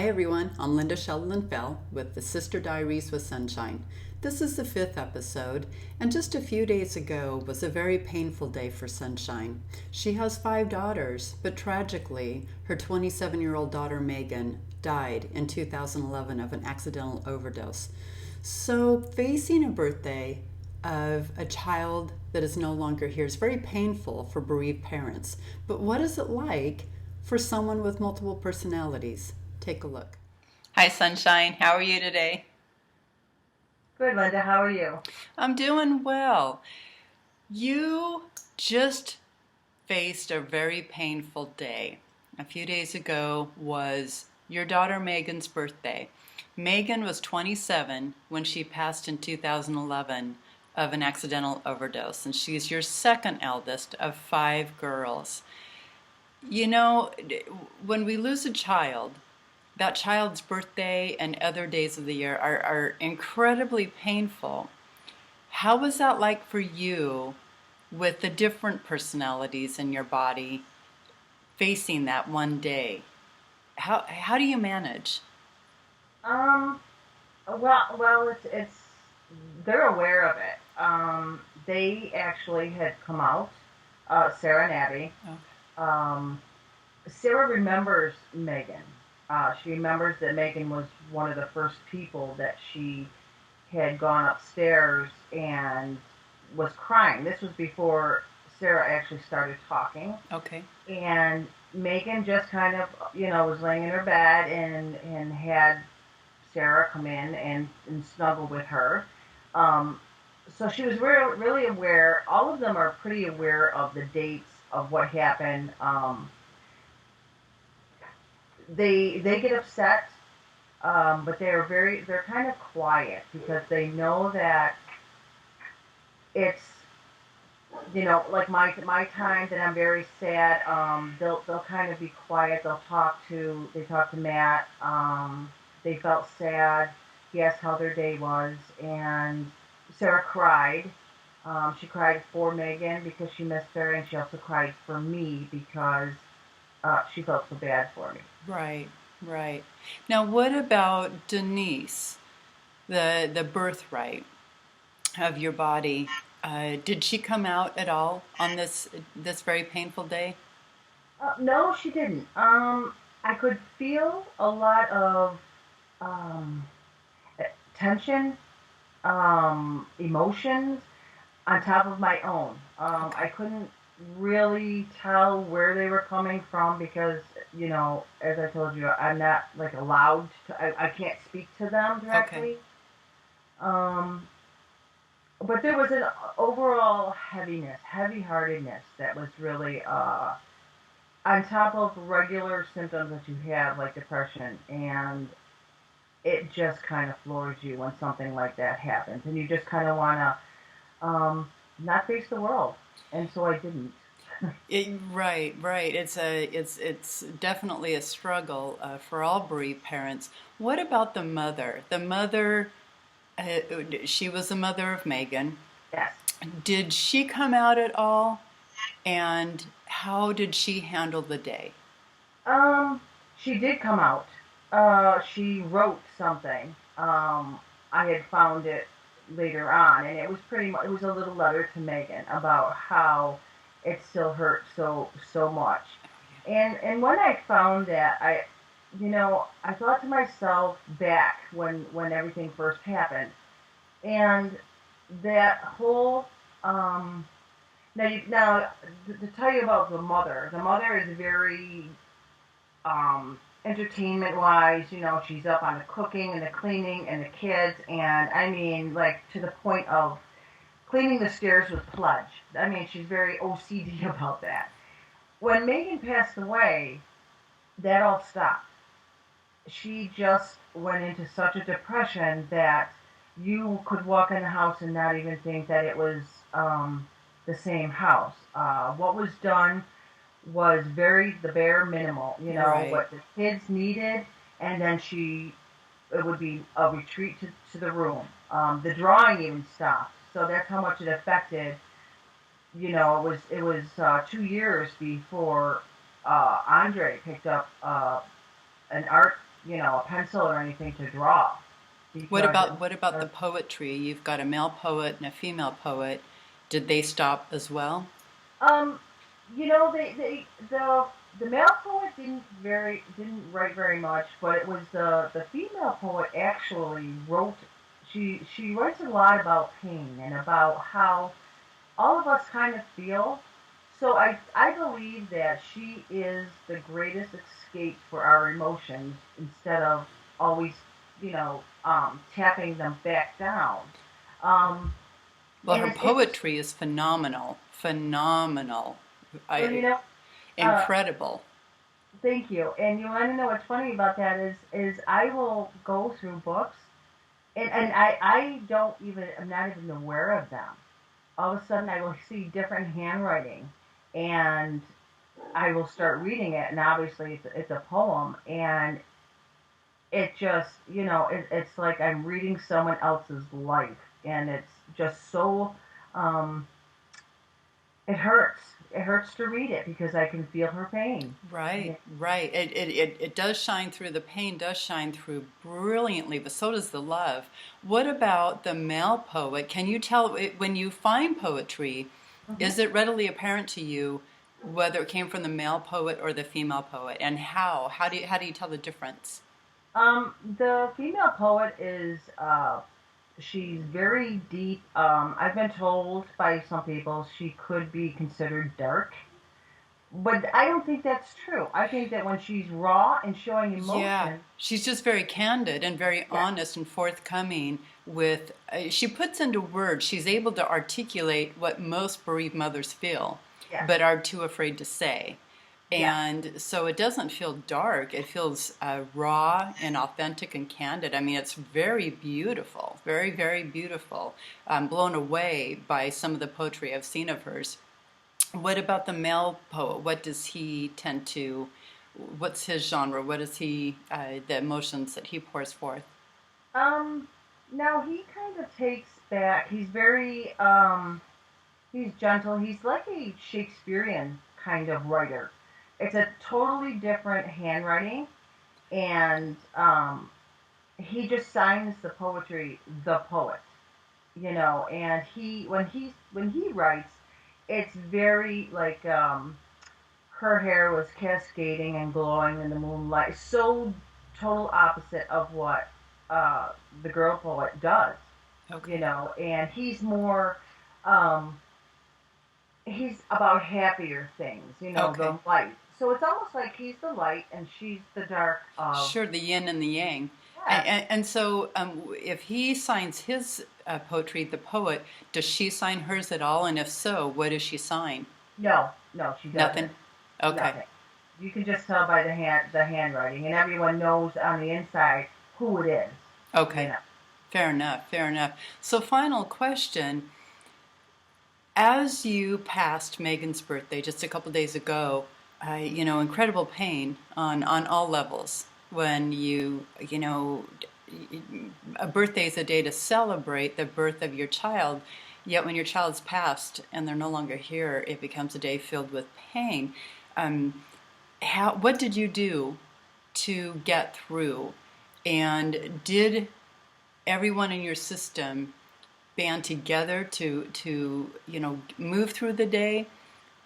Hi everyone, I'm Linda Sheldon Fell with the Sister Diaries with Sunshine. This is the 5th episode, and just a few days ago was a very painful day for Sunshine. She has 5 daughters, but tragically, her 27-year-old daughter Megan died in 2011 of an accidental overdose. So facing a birthday of a child that is no longer here is very painful for bereaved parents. But what is it like for someone with multiple personalities? Take a look. Hi, Sunshine. How are you today? Good, Linda. How are you? I'm doing well. You just faced a very painful day. A few days ago was your daughter Megan's birthday. Megan was 27 when she passed in 2011 of an accidental overdose, and she's your second eldest of 5 girls. You know, when we lose a child, that child's birthday and other days of the year are incredibly painful. How was that like for you with the different personalities in your body facing that one day? How do you manage? Um, it's they're aware of it. They actually had come out, Sarah and Abby. Okay. Um, Sarah remembers Megan. She remembers that Megan was one of the first people that she had gone upstairs and was crying. This was before Sarah actually started talking. Okay. And Megan just kind of, was laying in her bed and had Sarah come in and snuggle with her. Um, so she was really aware. All of them are pretty aware of the dates of what happened. They get upset, but they're kind of quiet because they know that it's like my time that I'm very sad. They'll kind of be quiet. They talk to Matt. They felt sad. He asked how their day was, and Sarah cried. She cried for Megan because she missed her, and she also cried for me because she felt so bad for me. Right, right. Now, what about Denise, the birthright of your body? Did she come out at all on this very painful day? No, she didn't. I could feel a lot of um, tension, emotions on top of my own. I Okay. couldn't really tell where they were coming from because, as I told you, I'm not like allowed to, I can't speak to them Okay. directly. Um, but there was an overall heaviness, heavy-heartedness that was really, on top of regular symptoms that you have, like depression, and it just kind of floors you when something like that happens, and you just kind of want to not face the world, and so I didn't. Right, right. It's definitely a struggle for all bereaved parents. What about the mother? The mother, uh, she was the mother of Megan. Yes. Did she come out at all? And how did she handle the day? Um, she did come out. She wrote something. I had found it later on, and it was pretty much, it was a little letter to Megan about how it still hurt so much. And when I found that, I thought to myself back when everything first happened, and that whole now to tell you about the mother is very entertainment wise, she's up on the cooking and the cleaning and the kids, and I mean, like to the point of cleaning the stairs with Pledge. I mean, she's very OCD about that. When Megan passed away, that all stopped. She just went into such a depression that you could walk in the house and not even think that it was the same house. What was done was the bare minimal, Right. what the kids needed, and then it would be a retreat to the room. The drawing even stopped, so that's how much it affected. It was 2 years before Andre picked up an art a pencil or anything to draw because it What about the was poetry? You've got a male poet and a female poet. Did they stop as well? um the male poet didn't write very much, but it was the female poet actually wrote. She writes a lot about pain and about how all of us kind of feel. So I believe that she is the greatest escape for our emotions instead of always, tapping them back down. Um, Well, and her it's poetry is phenomenal, phenomenal, well, I, uh, incredible. thank you. And you want to know what's funny about that is I will go through books and I don't even I'm not even aware of them. All of a sudden I will see different handwriting and I will start reading it, and obviously it's a poem, and it just it's like I'm reading someone else's life, and it's just so um, it hurts. It hurts to read it because I can feel her pain. Right, Yeah. right. It does shine through. The pain does shine through brilliantly, but so does the love. What about the male poet? Can you tell when you find poetry, Hmm. is it readily apparent to you whether it came from the male poet or the female poet, and how? How do you tell the difference? The female poet is she's very deep. I've been told by some people she could be considered dark. But I don't think that's true. I think that when she's raw and showing Yeah, emotion, she's just very candid and very yes, honest and forthcoming with, she puts into words, she's able to articulate what most bereaved mothers feel, yes, but are too afraid to say. yes, And so it doesn't feel dark, it feels raw and authentic and candid. I mean, it's very beautiful, very, very beautiful. I'm blown away by some of the poetry I've seen of hers. What about the male poet? What does he tend to, what's his genre? What is he, the emotions that he pours forth? Um, now he kind of takes back. He's very he's gentle. He's like a Shakespearean kind of writer. It's a totally different handwriting, and he just signs the poetry, the poet, And when he writes, it's very like her hair was cascading and glowing in the moonlight. So total opposite of what uh, the girl poet does, Okay. And um, he's about happier things, Okay. the light. So it's almost like he's the light and she's the dark of Sure, the yin and the yang. yes. And so if he signs his poetry, the poet, does she sign hers at all? And if so, what does she sign? No, no, she doesn't. Nothing? Okay. Nothing. You can just tell by the handwriting, and everyone knows on the inside who it is. You Okay. know. Fair enough. Fair enough. So, final question. As you passed Megan's birthday just a couple days ago, incredible pain on all levels. When a birthday is a day to celebrate the birth of your child, yet when your child's passed and they're no longer here, it becomes a day filled with pain. Um, what did you do to get through? And did everyone in your system band together to move through the day?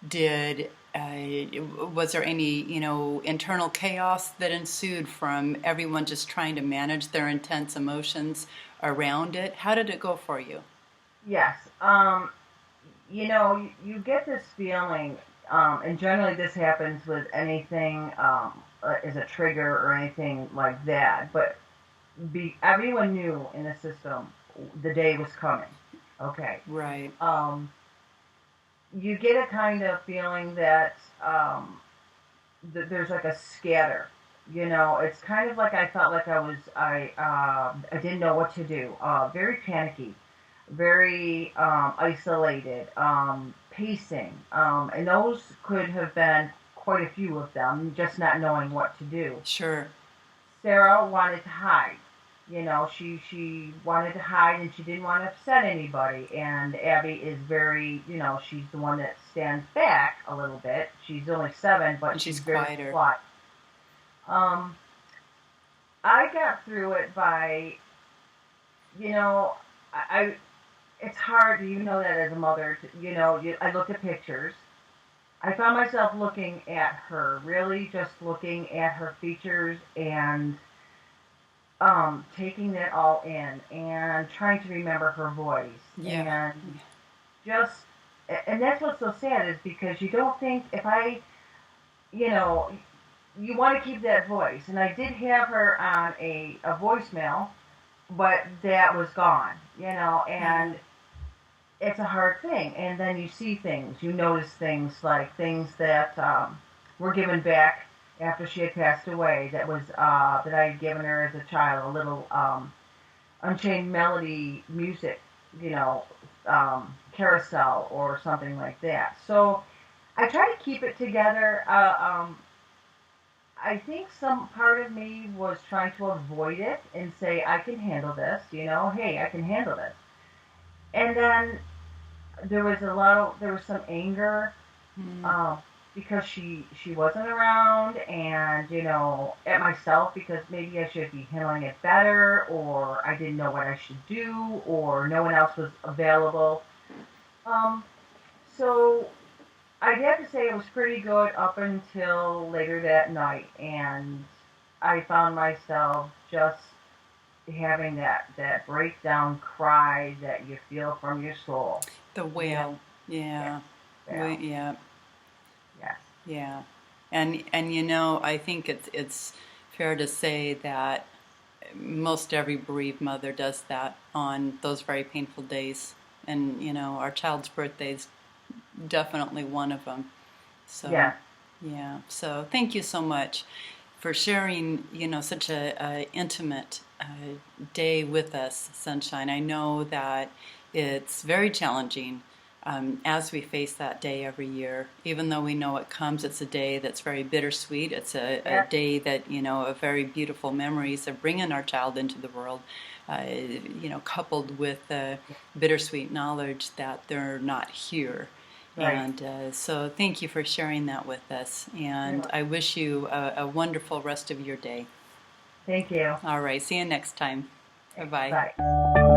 Did Was there any internal chaos that ensued from everyone just trying to manage their intense emotions around it? How did it go for you? Yes. You get this feeling, and generally this happens with anything as a trigger or anything like that. But everyone knew in the system the day was coming. Okay. Right. Um, you get a kind of feeling that there's like a scatter. It's kind of like I felt like I didn't know what to do. Very panicky, very isolated, pacing, and those could have been quite a few of them. Just not knowing what to do. Sure. Sarah wanted to hide. She wanted to hide and she didn't want to upset anybody. And Abby is very, she's the one that stands back a little bit. She's only 7, but And she's she's very quieter. quiet. Um, I got through it by, you know, I it's hard. You know that as a mother, I look at pictures. I found myself looking at her, really just looking at her features and taking that all in and trying to remember her voice Yeah. and just and that's what's so sad is because you don't think if I you know you want to keep that voice and I did have her on a voicemail but that was gone Yeah. and it's a hard thing and then you see things you notice things like things that were given back after she had passed away that was that I had given her as a child a little Unchained Melody music, carousel or something like that. So I try to keep it together. I think some part of me was trying to avoid it and say, I can handle this, hey, I can handle this. And then there was some anger Mm. um, because she wasn't around, and at myself because maybe I should be handling it better, or I didn't know what I should do, or no one else was available. Um, so I'd have to say it was pretty good up until later that night, and I found myself just having that breakdown cry that you feel from your soul. The Yeah, whale. yeah, Yeah. yeah, Yeah. yes, Yeah. And I think it's fair to say that most every bereaved mother does that on those very painful days. And our child's birthday is definitely one of them. So, yes. yeah. So, thank you so much for sharing, such a intimate day with us, Sunshine. I know that it's very challenging as we face that day every year. Even though we know it comes, it's a day that's very bittersweet. It's a Yes, day that, of very beautiful memories of bringing our child into the world, coupled with bittersweet knowledge that they're not here. right. And so, thank you for sharing that with us. And I wish you a wonderful rest of your day. Thank you. All right. See you next time. Bye bye. Bye.